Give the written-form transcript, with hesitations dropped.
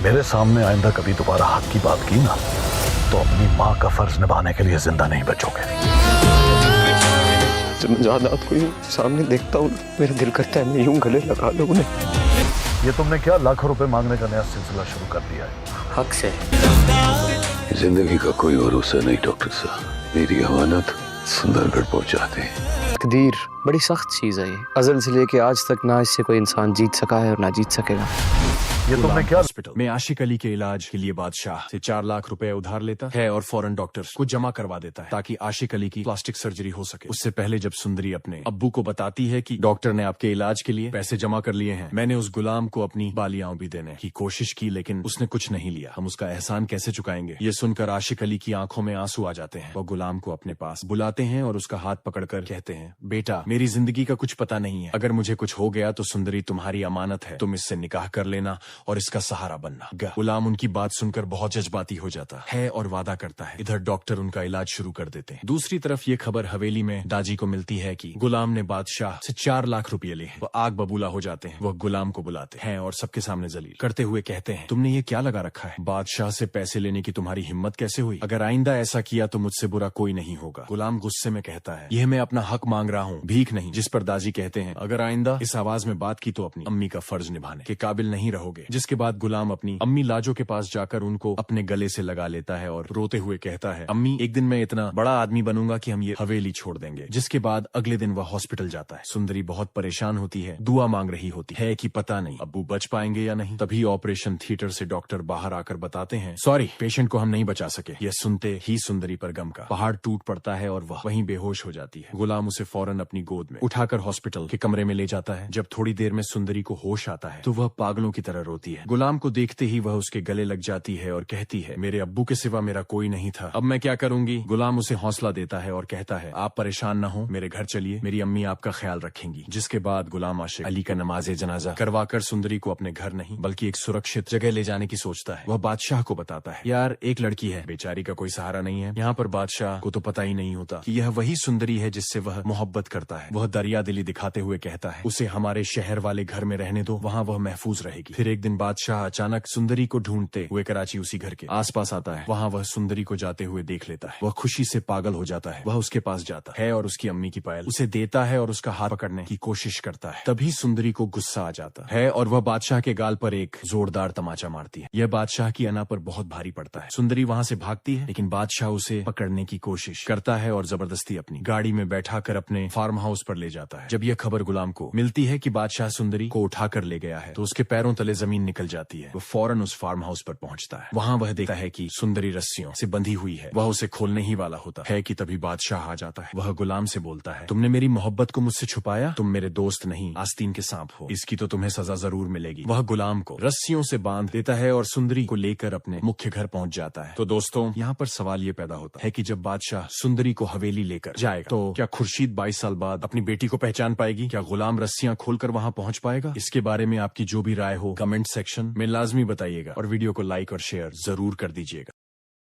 मेरे सामने आइंदा कभी दोबारा हक की बात की ना तो अपनी माँ का फर्ज निभाने के लिए जिंदा नहीं बचोगे। जब मैं जादात को यूं सामने देखता हूँ मेरा दिल करता है मैं यूं गले लगा लूं उन्हें। ये तुमने क्या लाखों रुपए मांगने का नया सिलसिला शुरू कर दिया है? हक से जिंदगी का कोई भरोसा नहीं डॉक्टर साहब। मेरी अमानत सुंदरगढ़ पहुंचा दे। तकदीर बड़ी सख्त चीज है ये। अज़ल से लेके आज तक ना इससे कोई इंसान जीत सका है और ना जीत सकेगा। ये तुमने क्या हॉस्पिटल में आशिक अली के इलाज के लिए बादशाह से 4 लाख रुपए उधार लेता है और फौरन डॉक्टर्स को जमा करवा देता है ताकि आशिक अली की प्लास्टिक सर्जरी हो सके। उससे पहले जब सुंदरी अपने अब्बू को बताती है कि डॉक्टर ने आपके इलाज के लिए पैसे जमा कर लिए हैं, मैंने उस गुलाम को अपनी बालियां भी देने की कोशिश की लेकिन उसने कुछ नहीं लिया, हम उसका एहसान कैसे चुकाएंगे। ये सुनकर आशिक अली की आंखों में आंसू आ जाते हैं। वो गुलाम को अपने पास बुलाते हैं और उसका हाथ पकड़कर कहते हैं, बेटा मेरी जिंदगी का कुछ पता नहीं है, अगर मुझे कुछ हो गया तो सुंदरी तुम्हारी अमानत है, तुम इससे निकाह कर लेना और इसका सहारा बनना। गुलाम उनकी बात सुनकर बहुत जज्बाती हो जाता है और वादा करता है। इधर डॉक्टर उनका इलाज शुरू कर देते हैं। दूसरी तरफ ये खबर हवेली में दाजी को मिलती है कि गुलाम ने बादशाह से 4 लाख रुपए लिए हैं। वो आग बबूला हो जाते हैं। वह गुलाम को बुलाते हैं और सबके सामने जलील करते हुए कहते हैं, तुमने ये क्या लगा रखा है? बादशाह से पैसे लेने की तुम्हारी हिम्मत कैसे हुई? अगर आइंदा ऐसा किया तो मुझसे बुरा कोई नहीं होगा। गुलाम गुस्से में कहता है, यह मैं अपना हक मांग रहा हूँ, भीख नहीं। जिस पर दाजी कहते हैं, अगर आइंदा इस आवाज में बात की तो अपनी अम्मी का फर्ज निभाने के काबिल नहीं रहोगे। जिसके बाद गुलाम अपनी अम्मी लाजो के पास जाकर उनको अपने गले से लगा लेता है और रोते हुए कहता है, अम्मी एक दिन मैं इतना बड़ा आदमी बनूंगा कि हम ये हवेली छोड़ देंगे। जिसके बाद अगले दिन वह हॉस्पिटल जाता है। सुंदरी बहुत परेशान होती है, दुआ मांग रही होती है कि पता नहीं अब्बू बच पाएंगे या नहीं। तभी ऑपरेशन थिएटर से डॉक्टर बाहर आकर बताते हैं, सॉरी पेशेंट को हम नहीं बचा सके। यह सुनते ही सुंदरी पर गम का पहाड़ टूट पड़ता है और वह वहीं बेहोश हो जाती है। गुलाम उसे फौरन अपनी गोद में उठाकर हॉस्पिटल के कमरे में ले जाता है। जब थोड़ी देर में सुंदरी को होश आता है तो वह पागलों की तरह रोती है। गुलाम को देखते ही वह उसके गले लग जाती है और कहती है, मेरे अब्बू के सिवा मेरा कोई नहीं था, अब मैं क्या करूंगी। गुलाम उसे हौसला देता है और कहता है, आप परेशान न हो, मेरे घर चलिए, मेरी अम्मी आपका ख्याल रखेंगी। जिसके बाद गुलाम आशिक अली का नमाज जनाजा करवाकर सुंदरी को अपने घर नहीं बल्कि एक सुरक्षित जगह ले जाने की सोचता है। वह बादशाह को बताता है, यार एक लड़की है, बेचारी का कोई सहारा नहीं है। यहाँ पर बादशाह को तो पता ही नहीं होता कि यह वही सुंदरी है जिससे वह मोहब्बत करता है। वह दरिया दिली दिखाते हुए कहता है, उसे हमारे शहर वाले घर में रहने दो, वहाँ वह महफूज रहेगी। फिर एक दिन बादशाह अचानक सुंदरी को ढूंढते हुए कराची उसी घर के आसपास आता है। वहाँ वह सुंदरी को जाते हुए देख लेता है। वह खुशी से पागल हो जाता है। वह उसके पास जाता है और उसकी अम्मी की पायल उसे देता है और उसका हाथ पकड़ने की कोशिश करता है। तभी सुंदरी को गुस्सा आ जाता है और वह बादशाह के गाल पर एक जोरदार तमाचा मारती है। यह बादशाह की अना पर बहुत भारी पड़ता है। सुंदरी वहाँ से भागती है लेकिन बादशाह उसे पकड़ने की कोशिश करता है और जबरदस्ती अपनी गाड़ी में बैठाकर अपने फार्म हाउस पर ले जाता है। जब यह खबर गुलाम को मिलती है कि बादशाह सुंदरी को उठाकर ले गया है तो उसके पैरों तले जमीन निकल जाती है। वह फौरन उस फार्म हाउस पर पहुंचता है। वहाँ वह देखता है कि सुंदरी रस्सियों से बंधी हुई है। वह उसे खोलने ही वाला होता है कि तभी बादशाह आ जाता है। वह गुलाम से बोलता है, तुमने मेरी मोहब्बत को मुझसे छुपाया, तुम मेरे दोस्त नहीं आस्तीन के सांप हो, इसकी तो तुम्हें सजा जरूर मिलेगी। वह गुलाम को रस्सियों से बांध देता है और सुंदरी को लेकर अपने मुख्य घर पहुंच जाता है। तो दोस्तों यहाँ पर सवाल ये पैदा होता है कि जब बादशाह सुंदरी को हवेली लेकर जाएगा तो क्या खुर्शीद 22 साल बाद अपनी बेटी को पहचान पाएगी? क्या गुलाम रस्सियां खोलकर वहां पहुंच पाएगा? इसके बारे में आपकी जो भी राय हो कमेंट सेक्शन में लाजमी बताइएगा और वीडियो को लाइक और शेयर जरूर कर दीजिएगा।